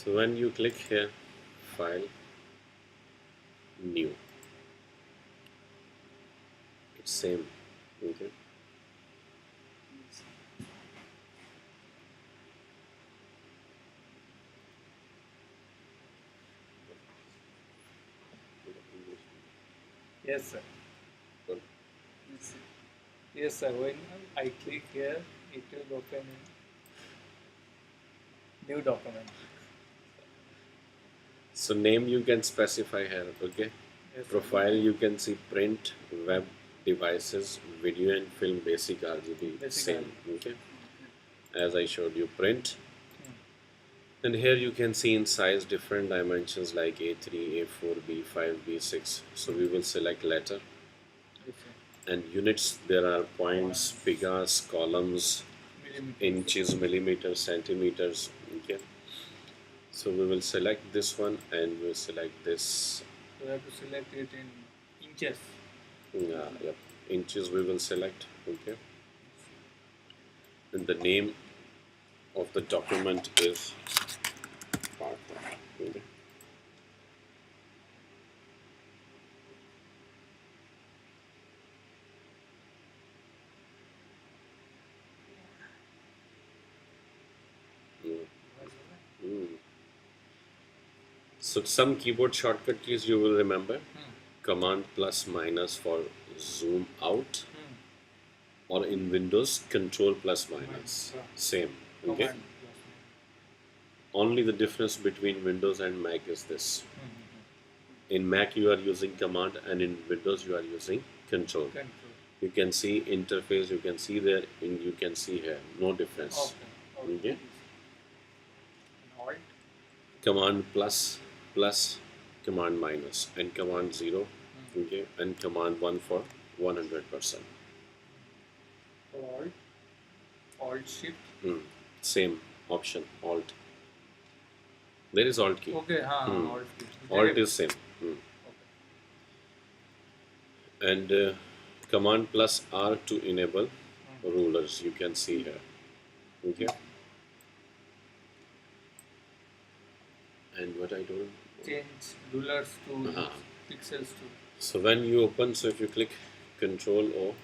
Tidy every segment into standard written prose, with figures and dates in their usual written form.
So when you click here, file, new, it's same. Okay. Yes, sir. Good. Yes, sir. Yes, sir. When I click here, it will open a new document. So name you can specify here. Okay. Yes, sir. Profile you can see print, web, devices, video and film, basic RGB, Basic same. RGB. Okay. As I showed you, print. Hmm. And here you can see in size different dimensions like A3, A4, B5, B6. So we will select letter. Yes, sir. And units, there are points, pigas, columns, Millimeter. inches, millimeters, centimeters. Okay. So we will select this one and we'll select this. We have to select it in inches. Yep. Inches we will select. Okay. And the name of the document is part one. Okay. Mm. Mm. So some keyboard shortcut keys you will remember. Command plus minus for zoom out, or in Windows Control plus minus. Same. Okay. Command. Only the difference between Windows and Mac is this. In Mac you are using command and in Windows you are using control. Control. You can see interface, you can see there, and you can see here. No difference. Okay. Okay. Alt. Command plus, plus, command minus, and command 0. Okay. And command 1 for 100%. Alt. Alt shift. Same option, alt. There is alt key. Okay, alt shift. Alt is same. And command plus R to enable rulers. You can see here. Okay. And what I do? Change rulers to pixels to. So when you open, so if you click Control O,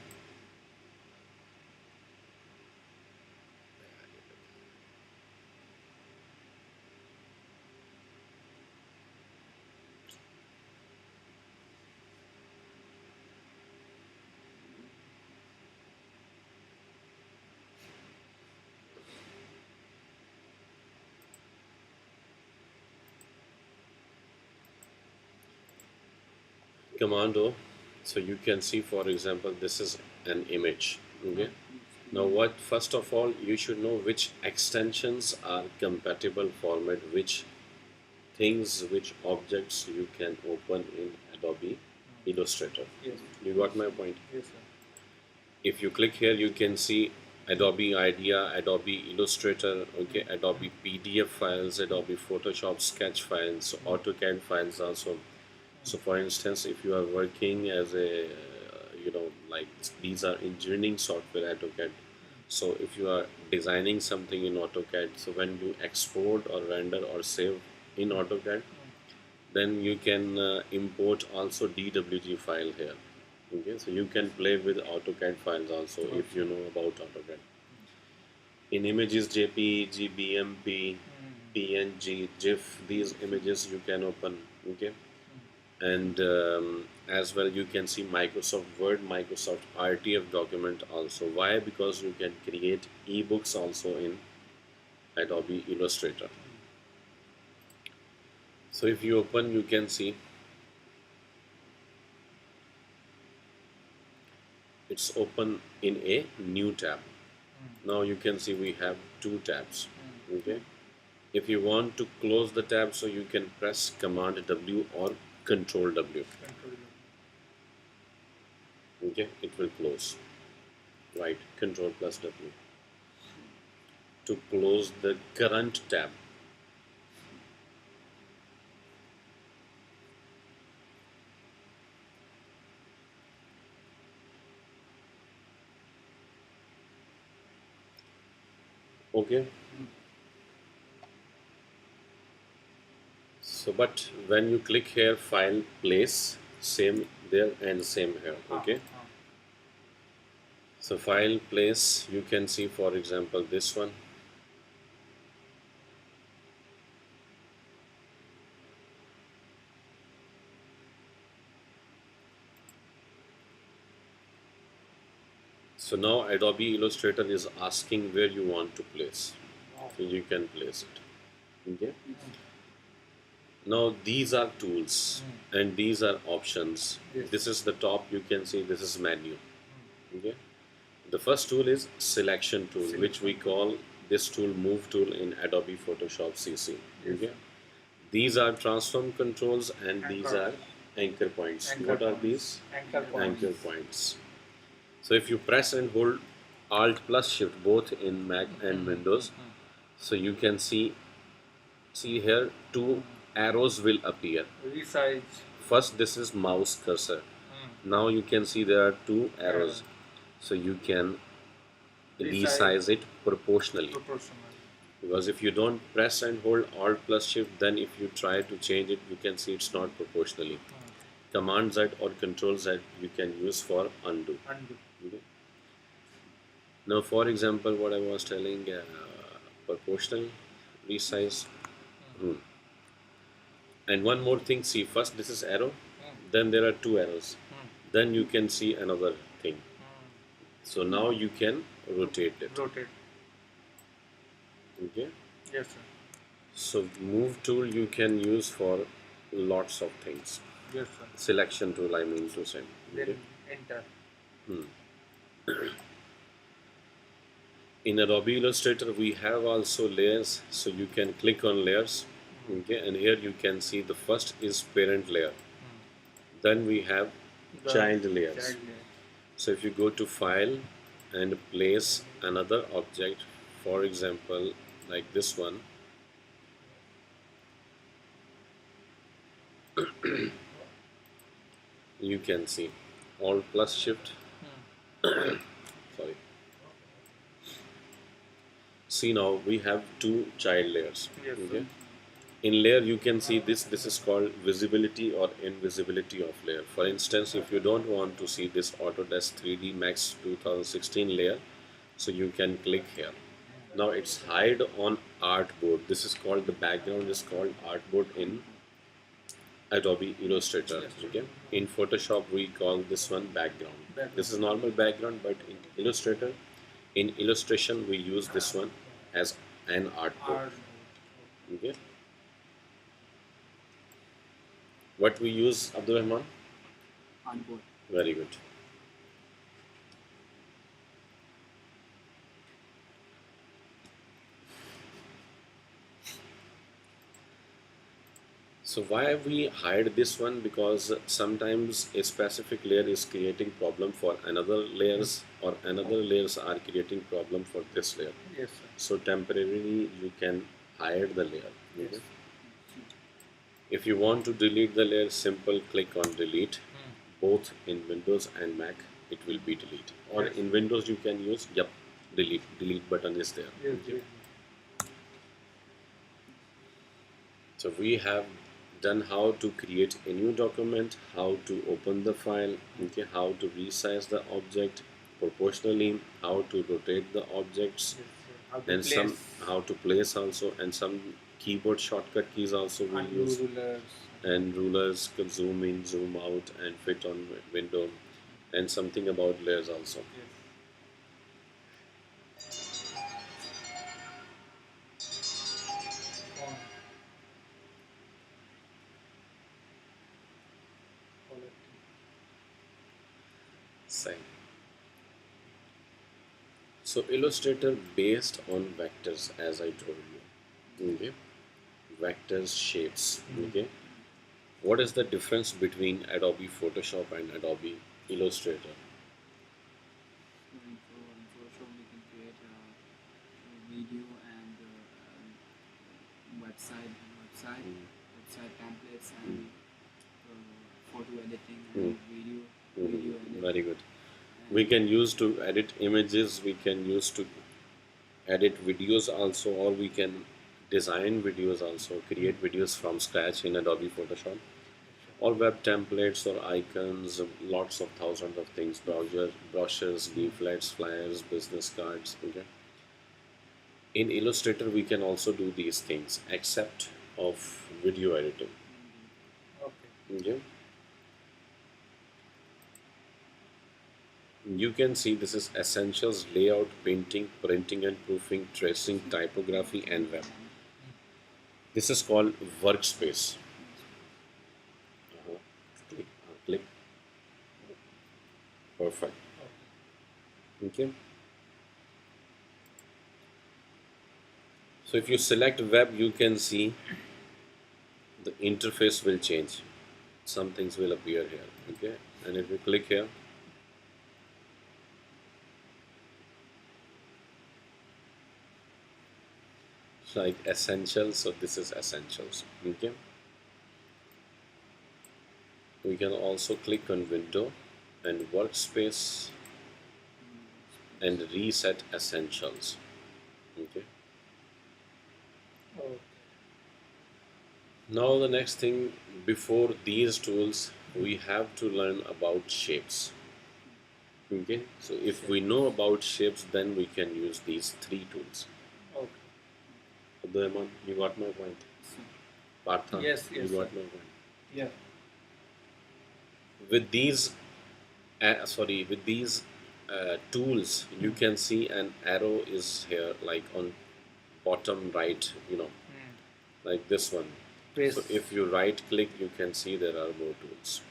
Command O, so you can see, for example, this is an image. Okay. Now what, first of all, you should know which extensions are compatible format, which things, which objects you can open in Adobe Illustrator. Yes. You got my point? Yes, sir. If you click here, you can see Adobe Idea, Adobe Illustrator, okay, Adobe PDF files, Adobe Photoshop sketch files, AutoCAD files also. So for instance, if you are working as a, like these are engineering software, AutoCAD. So if you are designing something in AutoCAD, so when you export or render or save in AutoCAD, then you can import also DWG file here. Okay, so you can play with AutoCAD files also if you know about AutoCAD. In images, JPEG, BMP, PNG, GIF, these images you can open. Okay, and as well you can see Microsoft Word, Microsoft RTF document also. Why? Because you can create ebooks also in Adobe Illustrator. So if you open, you can see it's open in a new tab. Now you can see we have two tabs. Okay, if you want to close the tab, so you can press Command W or Control W. Okay, it will close. Right, Control plus W to close the current tab. Okay. So, but when you click here, file, place, same there and same here. Okay. So file, place, you can see for example this one. So now Adobe Illustrator is asking where you want to place. So you can place it. Okay. Now these are tools and these are options. Yes. This is the top, you can see this is menu. Okay. The first tool is selection tool, which we call this tool move tool in Adobe Photoshop CC. Yes. Okay. These are transform controls and these Anchor. are anchor points. Anchor What are points. these? Anchor points. Anchor points. So if you press and hold Alt plus Shift both in Mac and Windows, so you can see here two arrows will appear. Resize. First, this is mouse cursor. Now you can see there are two arrows, so you can resize it proportionally. Because if you don't press and hold Alt plus Shift, then if you try to change it, you can see it's not proportionally. Command Z or Control Z you can use for undo. Okay. Now, for example, what I was telling, proportional, resize. And one more thing, see, first this is arrow, then there are two arrows. Then you can see another thing. So now you can rotate it. Rotate. Okay. Yes, sir. So move tool you can use for lots of things. Yes, sir. Selection tool, I mean to say. Okay. Then enter. In Adobe Illustrator we have also layers, so you can click on layers. Okay, and here you can see the first is parent layer. Then we have child layers. So if you go to file and place another object, for example like this one, you can see Alt plus Shift. Sorry. See, now we have two child layers. Yes, okay. In layer you can see this is called visibility or invisibility of layer. For instance, if you don't want to see this Autodesk 3D Max 2016 layer, so you can click here. Now it's hide on artboard. This is called, the background is called artboard in Adobe Illustrator. Okay. In Photoshop we call this one background. This is normal background, but in Illustrator, in illustration we use this one as an artboard. Okay. What we use, Abdul Rahman? Artboard. Very good. So why we hide this one? Because sometimes a specific layer is creating problem for another layers, or another layers are creating problem for this layer. Yes, sir. So temporarily you can hide the layer. Okay? If you want to delete the layer, simple click on delete. Both in Windows and Mac it will be delete. Or in Windows you can use delete button is there. Yes. So we have done how to create a new document, how to open the file, okay, how to resize the object proportionally, how to rotate the objects, and some how to place also, and some keyboard shortcut keys also we use, and rulers can zoom in, zoom out, and fit on window, and something about layers also. Same. So Illustrator based on vectors, as I told you. Okay. Vectors, shapes. Okay. What is the difference between Adobe Photoshop and Adobe Illustrator? So in Photoshop we can create a video and website templates and photo editing and video editing. Very good. We can use to edit images, we can use to edit videos also, or we can design videos also, create videos from scratch in Adobe Photoshop, or web templates or icons, lots of thousands of things, brochures, leaflets, flyers, business cards. Okay. In Illustrator, we can also do these things, except of video editing. Okay. Okay. You can see this is essentials, layout, painting, printing and proofing, tracing, typography, and web. This is called workspace. Uh-huh. Click. Perfect. Okay. So if you select web, you can see the interface will change. Some things will appear here. Okay. And if you click here, it's like essentials. So this is essentials. Okay. We can also click on window and workspace and reset essentials. Okay. Okay. Now the next thing, before these tools, we have to learn about shapes. Okay. So if we know about shapes, then we can use these three tools. Okay. Abdurrahman, you got my point. Partha, Yes, you yes, got sir. my point. Yeah. With these, with these tools, you can see an arrow is here, like on bottom right, like this one. Press. So if you right click, you can see there are more tools.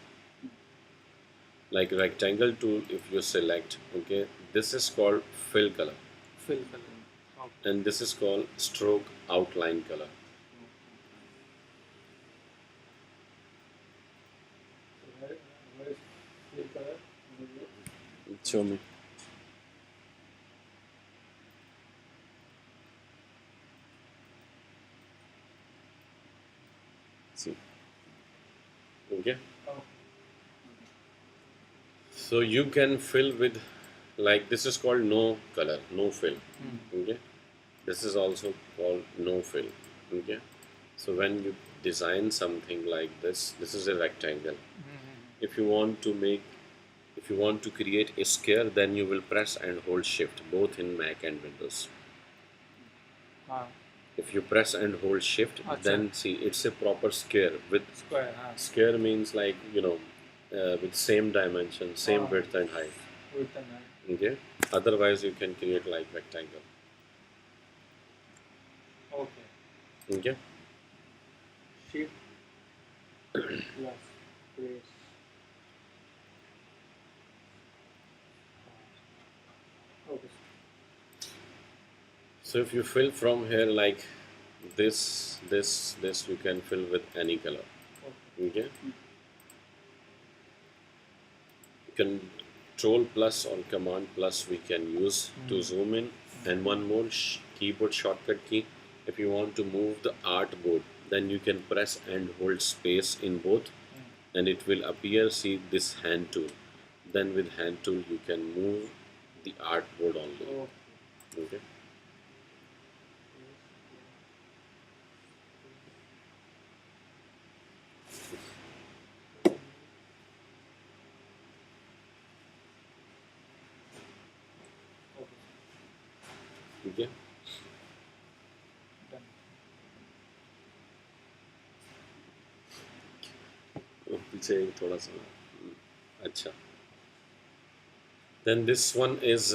Like rectangle tool, if you select, okay, this is called fill color, Fill color. Okay. and this is called stroke outline color. So where is fill color? Show me. See. Okay. Oh. So you can fill with, like this is called no color, no fill. Okay. This is also called no fill. Okay. So when you design something like this is a rectangle. If you want to make, if you want to create a square, then you will press and hold shift both in Mac and Windows. Ah. If you press and hold shift, Acha. then see it's a proper square. With Square. square means like with same dimension, same width and height. Width and height. Okay. Otherwise, you can create like rectangle. Okay. Okay. Shift plus press. Okay. So if you fill from here like this, you can fill with any color. Okay. Control plus or command plus we can use to zoom in, and one more keyboard shortcut key. If you want to move the artboard, then you can press and hold space in both, and it will appear. See this hand tool. Then with hand tool you can move the artboard only. Okay. Okay. Done. पीछे थोड़ा सा अच्छा. Then this one is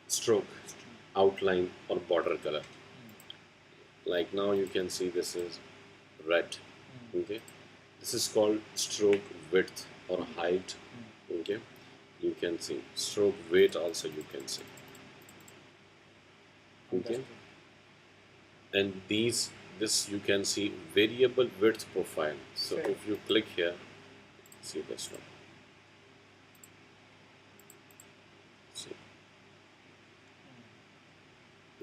stroke, outline or border color. Like now you can see this is red. Okay. This is called stroke width or height. Okay. You can see stroke weight also you can see. Okay. And this you can see variable width profile. So if you click here, see this one. See.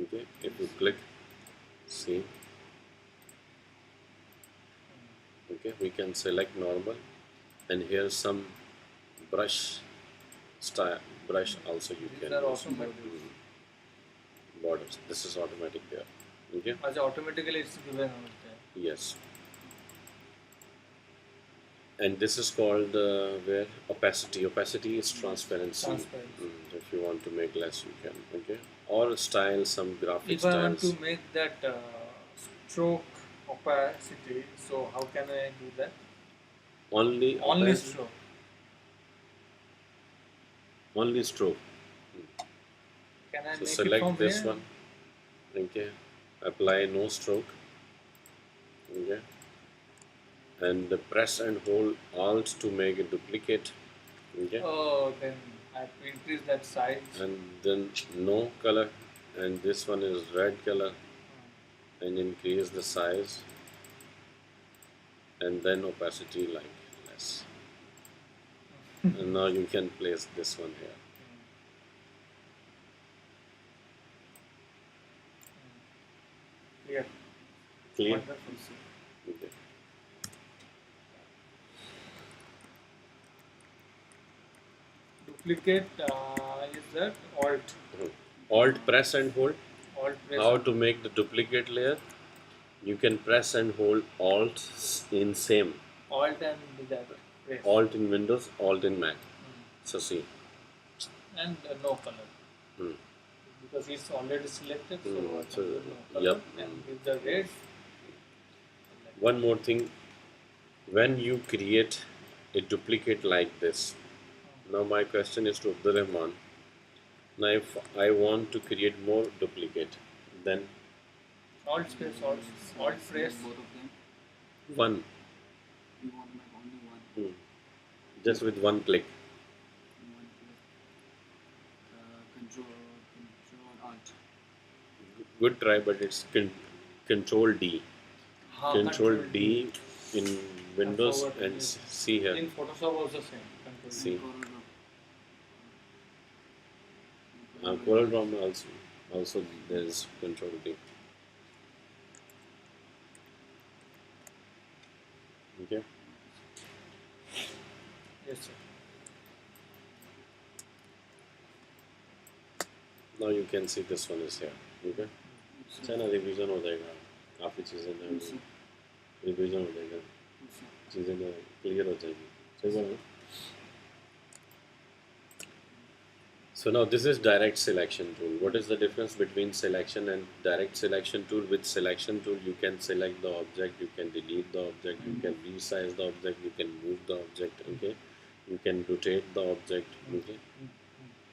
Okay. If you click, see. Okay. We can select normal, and here some brush style. Brush also you These can are use. also modules. borders. This is automatic there. Okay. As automatically it's given out there. Yes. And this is called where opacity. Opacity is transparency. Transparency. If you want to make less, you can. Okay. Or style, some graphic If I want styles. to make that stroke opacity, so how can I do that? Only Only opacity. stroke. Only stroke. Can I So make it select from this here? one. Okay. Apply no stroke. Okay. And press and hold Alt to make a duplicate. Okay. Oh, then I have to increase that size. And then no color, and this one is red color, and increase the size, and then opacity like less. And now you can place this one here. Clear. Clear? Wonderful. Okay. Duplicate is that Alt. Alt press and hold. Alt press. How to make the duplicate layer? You can press and hold Alt in same. Alt and that press. Alt in Windows, Alt in Mac. So see. And no color. Hmm. Because it's already selected, so, I So, can do no color. yep. And with the red. One more thing, when you create a duplicate like this, now my question is to Abdul Rahman. Now if I want to create more duplicate, then Alt space, alt press. Both of them. one, You want to make only one. just with one click. One click. Control Alt. Good try, but it's Control D. Control D in Windows forward, and yes. see here. In Photoshop also same. Control D. See. Corel Draw. Corel Draw also there is Control D. Okay. Yes, sir. Now you can see this one is here. Okay. चलो revision हो जाएगा काफ़ी चीज़ें जो revision हो जाएगा चीज़ें जो क्लियर हो जाएगी सही बात है. So now this is direct selection tool. What is the difference between selection and direct selection tool? With selection tool you can select the object, you can delete the object, you can resize the object, you can move the object, okay, you can rotate the object, okay.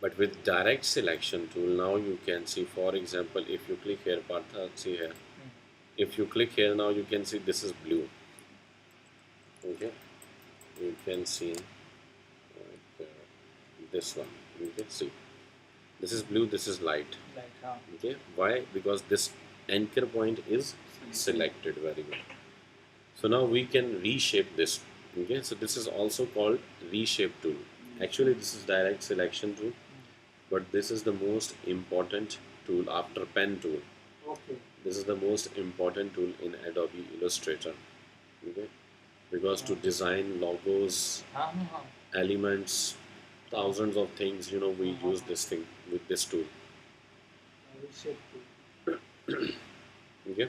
But with direct selection tool, now you can see, for example, if you click here, Partha, see here. If you click here, now you can see this is blue. Okay, you can see this one. Okay, see, this is blue, this is light. Okay, why? Because this anchor point is selected. Very good. So now we can reshape this. Okay, so this is also called reshape tool. Actually, this is direct selection tool. But this is the most important tool after pen tool. Okay. This is the most important tool in Adobe Illustrator. Okay? Because to design logos, elements, thousands of things, we use this thing with this tool. Okay?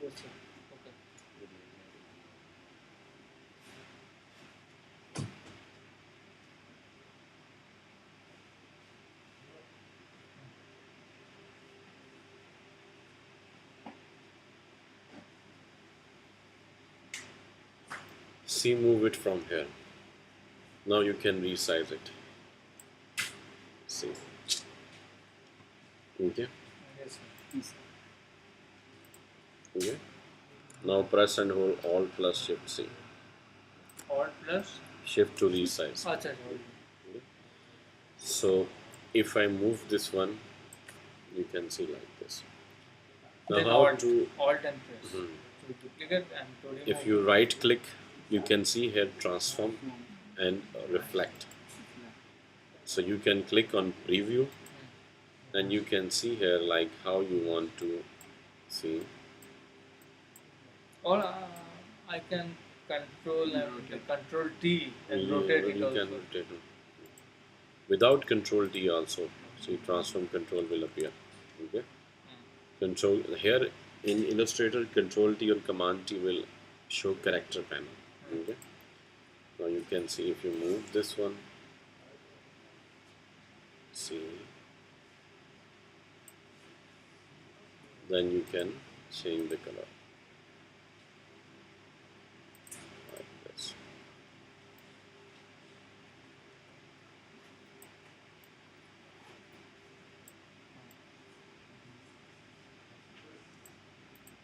Yes, sir. Okay. See, move it from here. Now you can resize it. See. Okay? Yes, sir. Yes. Okay? Now press and hold Alt plus Shift C. Alt plus. Shift to resize. Achha, Okay. So if I move this one, you can see like this. Now then how alt, to, alt and press. To duplicate and to remove. if you right click, you can see here transform and reflect. So you can click on preview and you can see here like how you want to see. Or I can control T and You rotate it you also. can rotate it. Without control T also, see transform control will appear. Okay, control here in Illustrator, Control T or Command T will show character panel. Okay, now you can see if you move this one, see, then you can change the color like this.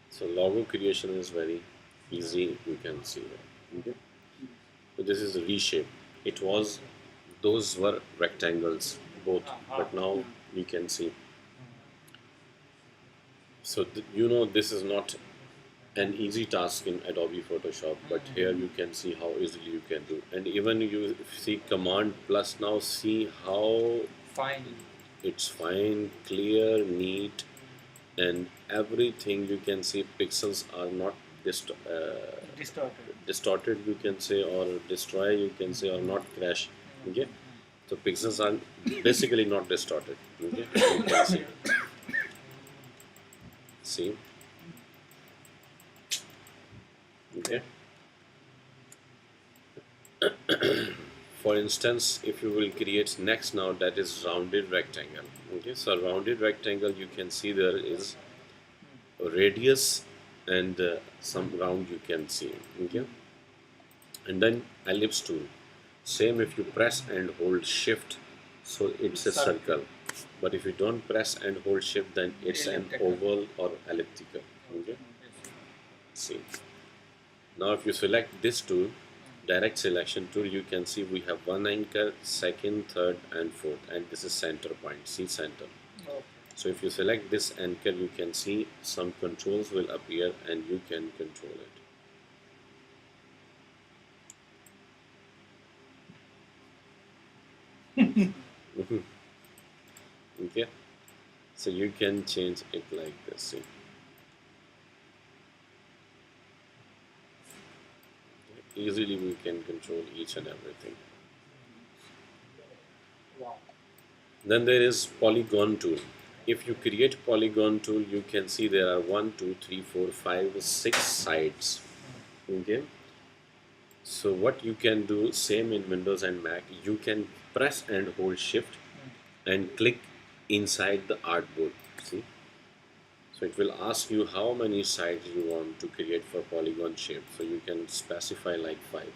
So logo creation is very easy, you can see that. Okay. So this is a reshape. It was, those were rectangles both, but now you can see. So you know this is not an easy task in Adobe Photoshop, but here you can see how easily you can do. And even you see Command plus, now see how Fine. it's fine, clear, neat, and everything. You can see pixels are not Distorted. distorted, you can say, or destroy, you can say, or not crash. Okay, so pixels are basically not distorted. Okay, you can see. Okay, for instance, if you will create next now, that is rounded rectangle. Okay, so rounded rectangle, you can see there is a radius and some round you can see. Okay, and then ellipse tool, same, if you press and hold shift, so it's a circle, but if you don't press and hold shift, then it's an oval or elliptical. Okay, see, now if you select this tool, direct selection tool, you can see we have one anchor, second, third and fourth, and this is center point, see, center. Okay. So if you select this anchor, you can see some controls will appear and you can control it. Okay, so you can change it like this. See, easily we can control each and everything. Wow. Then there is polygon tool. If you create polygon tool, you can see there are 1, 2, 3, 4, 5, 6 sides. Okay, so what you can do, same in Windows and Mac, you can press and hold shift and click inside the artboard. See, so it will ask you how many sides you want to create for polygon shape, so you can specify like 5.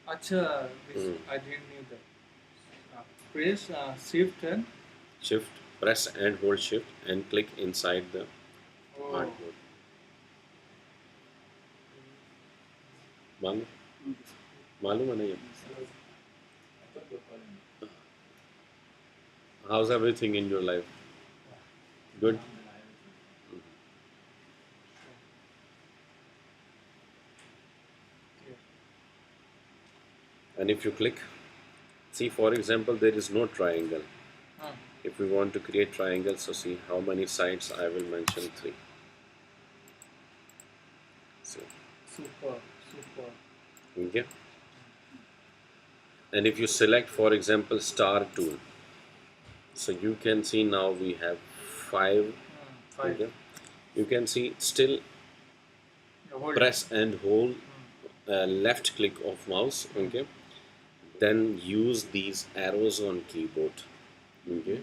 Acha, this I didn't knew that. Press shift and Shift, press and hold shift and click inside the artboard. मालूम है नहीं? How's everything in your life? Good. And if you click, see, for example, there is no triangle. If we want to create triangle, so see how many sides, I will mention 3. So, super. okay. And if you select, for example, star tool, so you can see now we have 5. Okay. You can see still press and hold left click of mouse. Okay, then use these arrows on keyboard. Okay,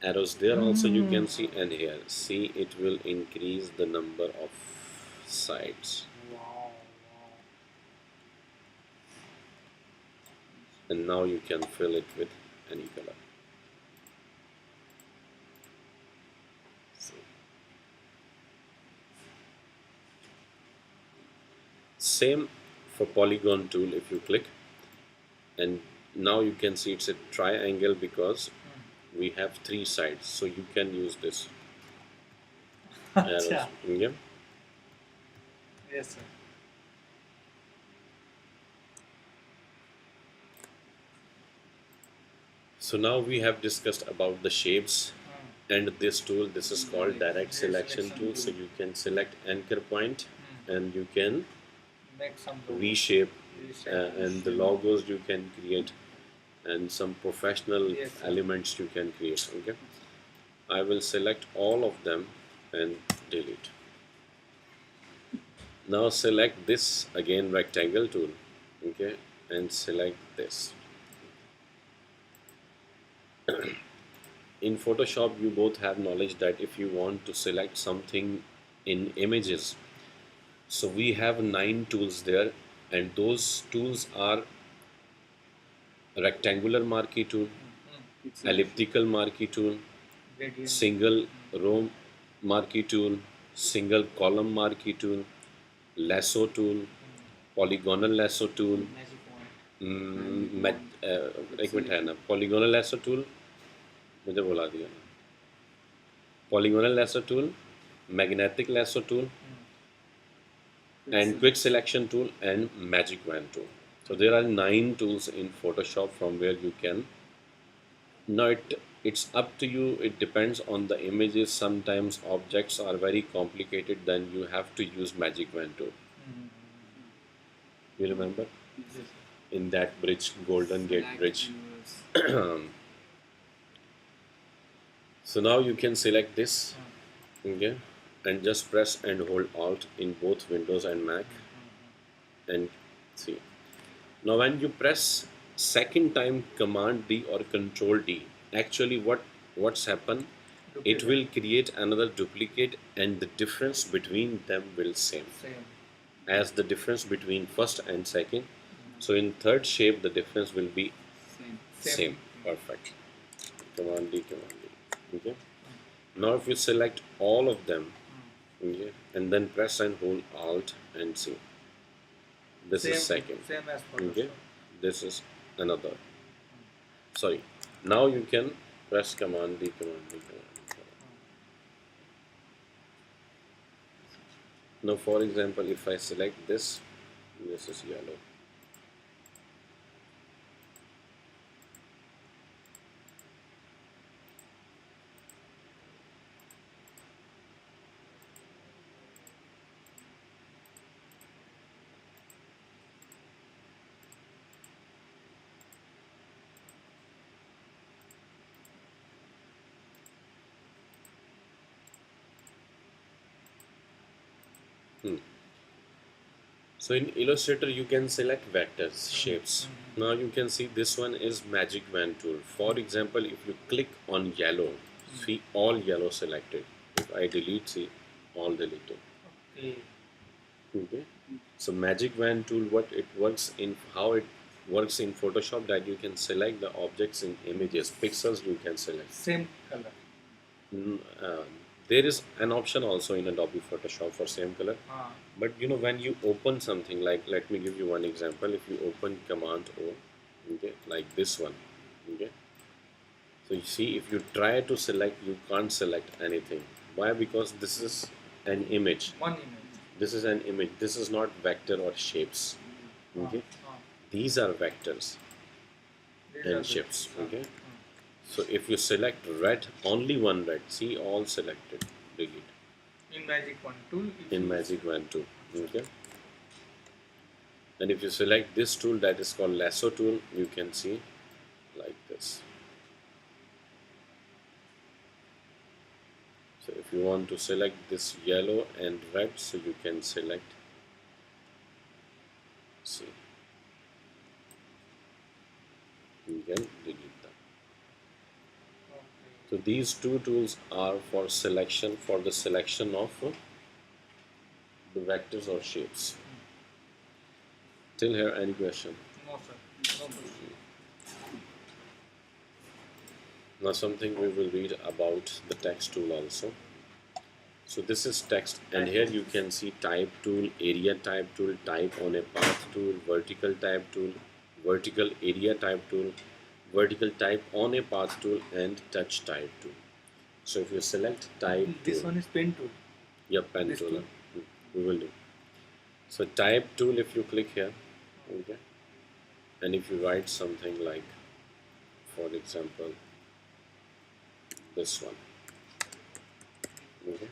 arrows there also you can see, and here see it will increase the number of sides. Wow. And now you can fill it with any color. Same for polygon tool, if you click, and now you can see it's a triangle because we have 3 sides, so you can use this arrows. Yeah. Yes, sir. So now we have discussed about the shapes and this tool. This is called direct selection tool. So you can select anchor point and you can Make some reshape and the logos you can create and some professional elements you can create. Okay, I will select all of them and delete. Now select this again, rectangle tool, okay, and select this. In Photoshop, you both have knowledge that if you want to select something in images, so we have 9 tools there, and those tools are rectangular marquee tool, Pixel. elliptical marquee tool, Gradient. single row marquee tool, single column marquee tool, lasso tool, polygonal lasso tool, Magic wand. एक minute है ना, polygonal lasso tool मुझे बोला दिया ना, polygonal lasso tool, magnetic lasso tool, and Pixel. quick selection tool and magic wand tool. So there are 9 tools in Photoshop from where you can. Now it's up to you. It depends on the images. Sometimes objects are very complicated. Then you have to use magic wand tool. You remember Yes. in that bridge, Golden Gate Black Bridge. inverse. So now you can select this, okay, and just press and hold Alt in both Windows and Mac, and see. Now when you press second time Command D or Control D, actually what's happened? It Duplicate. will create another duplicate, and the difference between them will same Same. as the difference between first and second. So in third shape, the difference will be Same. same. Perfect. Command D, Command D. Okay. Now if you select all of them, okay, and then press and hold Alt and see. This Same. is second. Same as Photoshop. Okay. This is another. Sorry. Now you can press Command D, Command D, Command D. Now for example, if I select this is yellow. So in Illustrator, you can select vectors, shapes. Now you can see this one is Magic Wand tool. For example, if you click on yellow, see all yellow selected. If I delete, see all deleted. Okay. Okay. So Magic Wand tool, what it works in, how it works in Photoshop, that you can select the objects in images, pixels you can select. Same color. Mm, there is an option also in Adobe Photoshop for same color. Ah. But you know, when you open something, like let me give you one example. If you open Command O, okay, like this one, okay. So you see, if you try to select, you can't select anything. Why? Because this is an image. One image. This is an image. This is not vector or shapes. Okay. Ah. These are vectors These are and the- shapes. ah. Okay. So if you select red, only one red. See, all selected. Delete. In Magic Wand tool. if In you- Magic Wand tool. Okay. And if you select this tool, that is called lasso tool, you can see like this. So if you want to select this yellow and red, so you can select, see, you can delete them. Okay. So these two tools are for selection, for the selection of the vectors or shapes. Till here, any question? No, sir. No question. Now something we will read about the text tool also. So this is text, and here you can see type tool, area type tool, type on a path tool, vertical type tool, vertical area type tool, vertical type on a path tool, and touch type tool. So if you select type This tool, one is pen tool. yeah, pen this tool, tool? we will do. So type tool, if you click here, okay, and if you write something like, for example, this one, okay,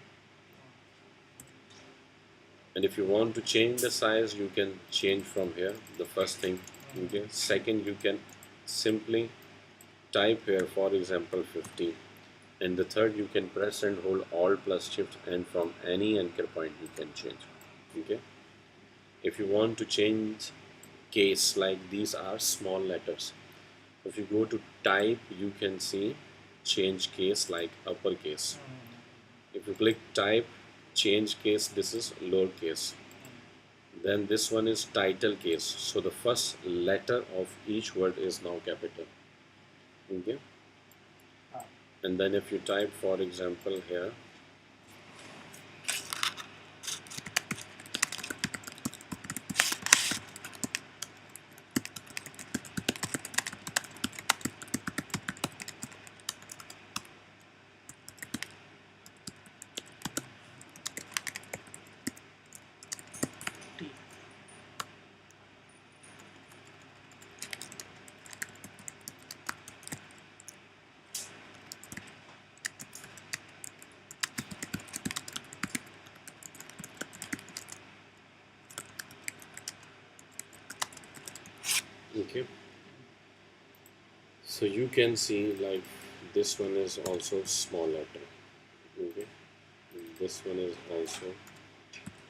and if you want to change the size, you can change from here, the first thing, okay. Second, you can simply type here, for example, 50, And the third, you can press and hold Alt plus Shift, and from any anchor point you can change. Okay. If you want to change case, like these are small letters. If you go to type, you can see change case like uppercase. If you click type, change case, this is lowercase. Then this one is title case. So the first letter of each word is now capital. Okay. And then if you type, for example, here, T. okay. So you can see like this one is also small letter. Okay. This one is also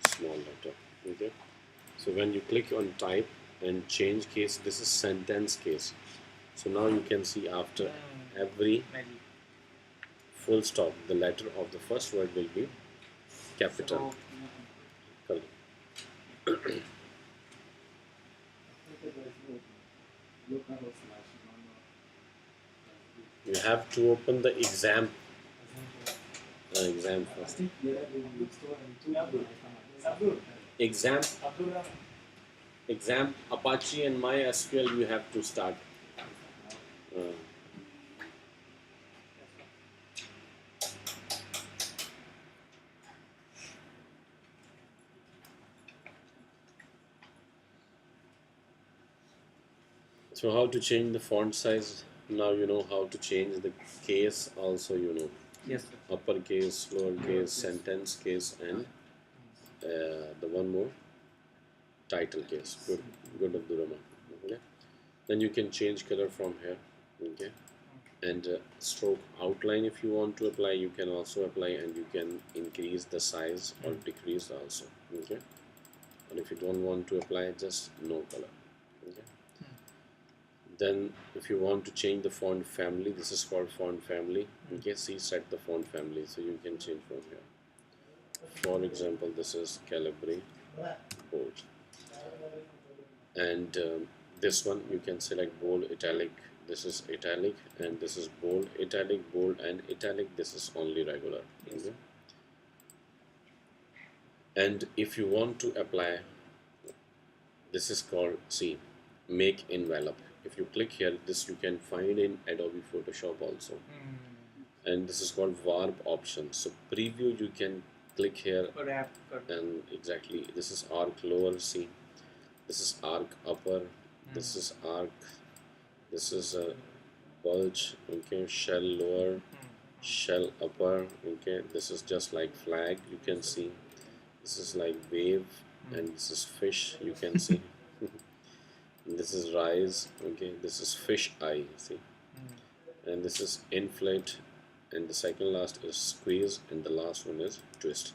small letter. Okay. So when you click on type and change case, this is sentence case. So now you can see after every Many. full stop, the letter of the first word will be capital. So, Correct. You have to open the exam first. Exam, exam Apache and MySQL you have to start. Uh, so how to change the font size? Now you know how to change the case also, you know. yes, sir. Uppercase, lowercase, sentence case, and the one more, title case. Good, good, Abdurrahman. Okay. Then you can change color from here. Okay. And stroke outline, if you want to apply, you can also apply, and you can increase the size or decrease also. Okay. And if you don't want to apply, just no color. Okay. Then if you want to change the font family, this is called font family. Okay. See, set the font family, so you can change from here. For example, this is Calibri bold, and this one you can select bold, italic. This is italic, and this is bold, and italic. This is only regular. Okay? And if you want to apply, this is called, see, make envelope. If you click here, this you can find in Adobe Photoshop also, and this is called warp option. So preview, you can click here, Wrap cut. and exactly this is arc lower. See, this is arc upper, this is arc, this is a bulge. Okay, shell lower, shell upper. Okay, this is just like flag, you can see. This is like wave, and this is fish, you can see. This is rise. Okay, this is fish eye, see. And this is inflate, and the second last is squeeze, and the last one is twist.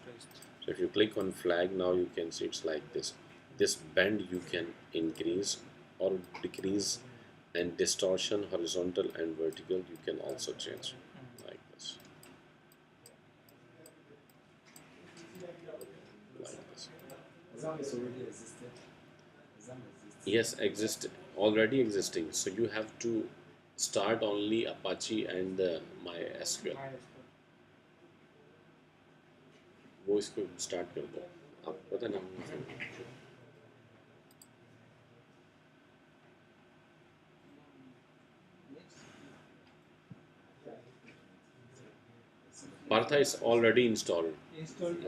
So if you click on flag, now you can see it's like this. This bend you can increase or decrease, and distortion, horizontal and vertical, you can also change like this. Like this. Exam is already existed. Exam exists. Yes, exist, already existing. So you have to start only Apache and MySQL. वो इसको start कर दो, आप पता ना। Partha is already installed. Installed.